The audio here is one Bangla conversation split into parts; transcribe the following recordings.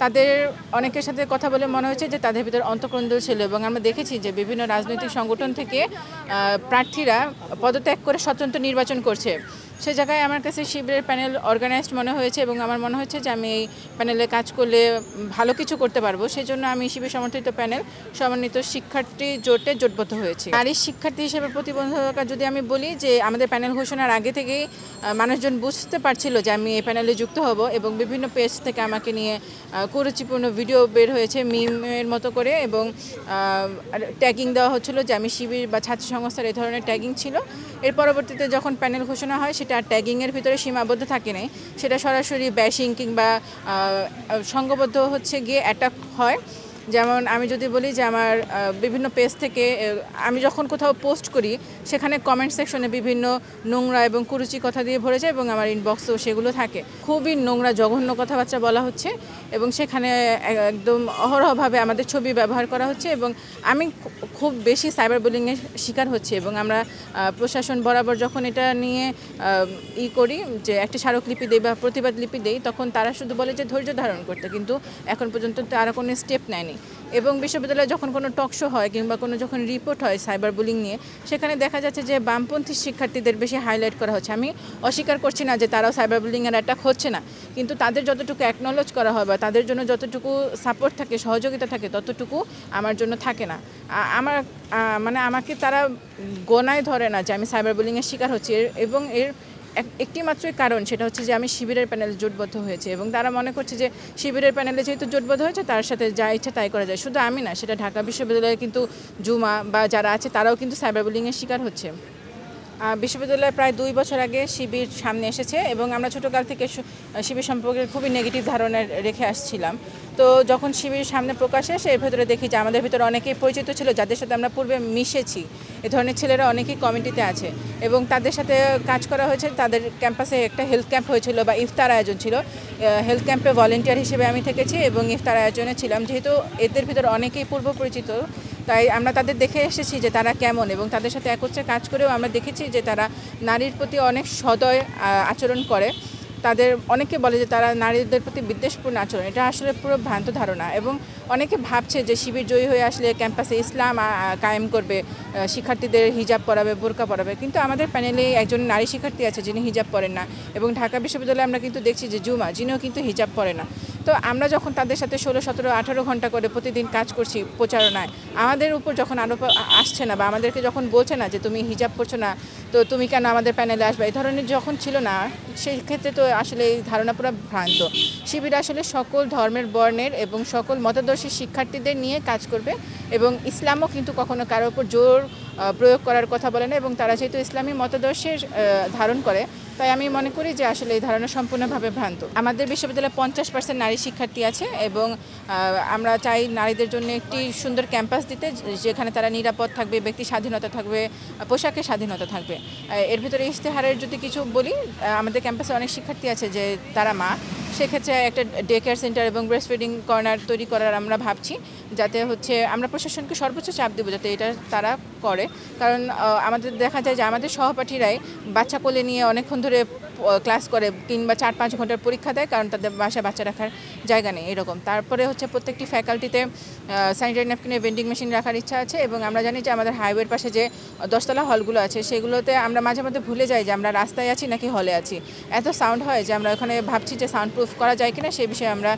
তাদের অনেকের সাথে কথা বলে মনে হয়েছে যে তাদের ভিতরে অন্তর্দ্বন্দ্ব ছিল এবং আমরা দেখেছি যে বিভিন্ন রাজনৈতিক সংগঠন থেকে প্রার্থীরা পদত্যাগ করে স্বতন্ত্র নির্বাচন করছে। সে জায়গায় আমার কাছে শিবিরের প্যানেল অর্গানাইজড মনে হয়েছে এবং আমার মনে হয়েছে যে আমি এই প্যানেলে কাজ করলে ভালো কিছু করতে পারবো। সেজন্য আমি শিবির সমর্থিত প্যানেল সমন্বিত শিক্ষার্থী জোটে জোটবদ্ধ হয়েছি। নারী শিক্ষার্থী হিসেবে প্রতিবন্ধকতা যদি আমি বলি যে আমাদের প্যানেল ঘোষণার আগে থেকেই মানুষজন বুঝতে পারছিল যে আমি এই প্যানেলে যুক্ত হব এবং বিভিন্ন পেজ থেকে আমাকে নিয়ে কুরুচিপূর্ণ ভিডিও বের হয়েছে মিমের মতো করে এবং ট্যাগিং দেওয়া হচ্ছিল যে আমি শিবির বা ছাত্র সংস্থার এই ধরনের ট্যাগিং ছিল। এর পরবর্তীতে যখন প্যানেল ঘোষণা হয় সেটা ট্যাগিংয়ের ভিতরে সীমাবদ্ধ থাকে নাই, সেটা সরাসরি ব্যাশিং কিংবা সংঘবদ্ধ হচ্ছে গিয়ে অ্যাটাক হয়। যেমন আমি যদি বলি যে আমার বিভিন্ন পেজ থেকে আমি যখন কোথাও পোস্ট করি সেখানে কমেন্ট সেকশনে বিভিন্ন নোংরা এবং কুরুচি কথা দিয়ে ভরে যায় এবং আমার ইনবক্সেও সেগুলো থাকে। খুবই নোংরা জঘন্য কথাবার্তা বলা হচ্ছে এবং সেখানে একদম অহরহভাবে আমাদের ছবি ব্যবহার করা হচ্ছে এবং আমি খুব বেশি সাইবার বুলিংয়ের শিকার হচ্ছে এবং আমরা প্রশাসন বরাবর যখন এটা নিয়ে করি যে একটা স্মারকলিপি দেই বা প্রতিবাদ লিপি দেই তখন তারা শুধু বলে যে ধৈর্য ধারণ করতে, কিন্তু এখন পর্যন্ত তারা কোনো স্টেপ নেয়নি। এবং বিশ্ববিদ্যালয়ে যখন কোনো টকশো হয় কিংবা কোনো যখন রিপোর্ট হয় সাইবার বুলিং নিয়ে সেখানে দেখা যাচ্ছে যে বামপন্থী শিক্ষার্থীদের বেশি হাইলাইট করা হচ্ছে। আমি অস্বীকার করছি না যে তারাও সাইবার বুলিংয়ের অ্যাটাক হচ্ছে না, কিন্তু তাদের যতটুকু অ্যাকনোলেজ করা হয় বা তাদের জন্য যতটুকু সাপোর্ট থাকে সহযোগিতা থাকে ততটুকু আমার জন্য থাকে না। আমাকে তারা গোনায় ধরে না যে আমি সাইবার বুলিংয়ের শিকার হচ্ছি এবং এর একটি মাত্রই কারণ সেটা হচ্ছে যে আমি শিবিরের প্যানেলে জোটবদ্ধ হয়েছে এবং তারা মনে করছে যে শিবিরের প্যানেলে যেহেতু জোটবদ্ধ হয়েছে তার সাথে যা ইচ্ছা তাই করা যায়। শুধু আমি না, সেটা ঢাকা বিশ্ববিদ্যালয়ে কিন্তু জুমা বা যারা আছে তারাও কিন্তু সাইবার বুলিংয়ের শিকার হচ্ছে। বিশ্ববিদ্যালয়ে প্রায় 2 বছর আগে শিবির সামনে এসেছে এবং আমরা ছোটোকাল থেকে শিবির সম্পর্কে খুবই নেগেটিভ ধারণা রেখে আসছিলাম। তো যখন শিবির সামনে প্রকাশে আসে এর ভেতরে দেখি যে আমাদের ভিতরে অনেকেই পরিচিত ছিল যাদের সাথে আমরা পূর্বে মিশেছি, এ ধরনের ছেলেরা অনেকেই কমিটিতে আছে এবং তাদের সাথে কাজ করা হয়েছে। তাদের ক্যাম্পাসে একটা হেলথ ক্যাম্প হয়েছিল বা ইফতার আয়োজন ছিল, হেলথ ক্যাম্পে ভলেন্টিয়ার হিসেবে আমি থেকেছি এবং ইফতার আয়োজনে ছিলাম। যেহেতু এদের ভিতরে অনেকেই পূর্ব পরিচিত তাই আমরা তাদের দেখে এসেছি যে তারা কেমন এবং তাদের সাথে একত্রে কাজ করেও আমরা দেখেছি যে তারা নারীর প্রতি অনেক সদয় আচরণ করে। তাদের অনেকে বলে যে তারা নারীদের প্রতি বিদ্বেষপূর্ণ আচরণ, এটা আসলে পুরো ভ্রান্ত ধারণা এবং অনেকে ভাবছে যে শিবির জয়ী হয়ে আসলে ক্যাম্পাসে ইসলাম কায়েম করবে, শিক্ষার্থীদের হিজাব পরাবে, বোরকা পরাবে, কিন্তু আমাদের প্যানেলে একজন নারী শিক্ষার্থী আছে যিনি হিজাব পরেন না এবং ঢাকা বিশ্ববিদ্যালয়ে আমরা কিন্তু দেখছি যে জুমা যিনিও কিন্তু হিজাব পরে না। তো আমরা যখন তাদের সাথে 16, 17, 18 ঘন্টা করে প্রতিদিন কাজ করছি প্রচারণায়, আমাদের উপর যখন আরোপ আসছে না বা আমাদেরকে যখন বলছে না যে তুমি হিজাব পরছো না তো তুমি কেন আমাদের প্যানেলে আসবে, এই ধরনের যখন ছিল না সেই ক্ষেত্রে তো আসলে এই ধারণা পুরো ভ্রান্ত। শিবির আসলে সকল ধর্মের বর্ণের এবং সকল মতাদর্শী শিক্ষার্থীদের নিয়ে কাজ করবে এবং ইসলামও কিন্তু কখনো কারোর উপর জোর প্রয়োগ করার কথা বলে না এবং তারা যেহেতু ইসলামী মতাদর্শের ধারণ করে তাই আমি মনে করি যে আসলে এই ধারণা সম্পূর্ণভাবে ভ্রান্ত। আমাদের বিশ্ববিদ্যালয়ে 50% নারী শিক্ষার্থী আছে এবং আমরা চাই নারীদের জন্য একটি সুন্দর ক্যাম্পাস দিতে যেখানে তারা নিরাপদ থাকবে, ব্যক্তি স্বাধীনতা থাকবে, পোশাকের স্বাধীনতা থাকবে। এর ভিতরে ইশতেহারের যদি কিছু বলি, আমাদের ক্যাম্পাসে অনেক শিক্ষার্থী আছে যে তারা মা, সেক্ষেত্রে একটা ডে কেয়ার সেন্টার এবং ব্রেস্ট ফিডিং কর্নার তৈরি করার আমরা ভাবছি, যাতে হচ্ছে আমরা প্রশাসনকে সর্বোচ্চ চাপ দেবো যাতে এটা তারা করে। কারণ আমাদের দেখা যায় যে আমাদের সহপাঠীরাই বাচ্চা কোলে নিয়ে অনেকক্ষণ ধরে ক্লাস করে কিংবা 4-5 ঘন্টার পরীক্ষা দেয় কারণ তাদের বাসায় বাচ্চা রাখার জায়গা নেই এরকম। তারপরে হচ্ছে প্রত্যেকটি ফ্যাকাল্টিতে স্যানিটারি ন্যাপকিনের ভেন্ডিং মেশিন রাখার ইচ্ছা আছে এবং আমরা জানি যে আমাদের হাইওয়ের পাশে যে 10তলা হলগুলো আছে সেগুলোতে আমরা মাঝে মধ্যে ভুলে যাই যে আমরা রাস্তায় আছি নাকি হলে আছি। এত সাউন্ড হয় যে আমরা ওখানে ভাবছি যে সাউন্ড প্রুফ করা যায় কিনা সেই বিষয়ে আমরা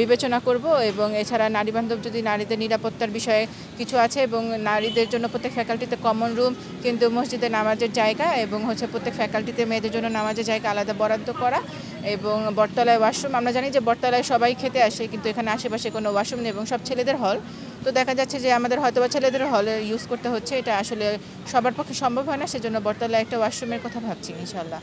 বিবেচনা করব এবং এছাড়া নারী বান্ধব যদি নারীদের নিরাপত্তার বিষয়ে কিছু আছে এবং নারীদের জন্য প্রত্যেক ফ্যাকাল্টিতে কমন রুম, কিন্তু মসজিদে নামাজের জায়গা এবং হচ্ছে প্রত্যেক ফ্যাকাল্টিতে মেয়েদের জন্য নামাজের জায়গা আলাদা বরাদ্দ করা এবং বটতলায় ওয়াশরুম। আমরা জানি যে বটতলায় সবাই খেতে আসে কিন্তু এখানে আশেপাশে কোনো ওয়াশরুম নেই এবং সব ছেলেদের হল, তো দেখা যাচ্ছে যে আমাদের হয়তোবা ছেলেদের হলে ইউজ করতে হচ্ছে, এটা আসলে সবার পক্ষে সম্ভব হয় না, সেজন্য বটতলায় একটা ওয়াশরুমের কথা ভাবছি ইনশাআল্লাহ।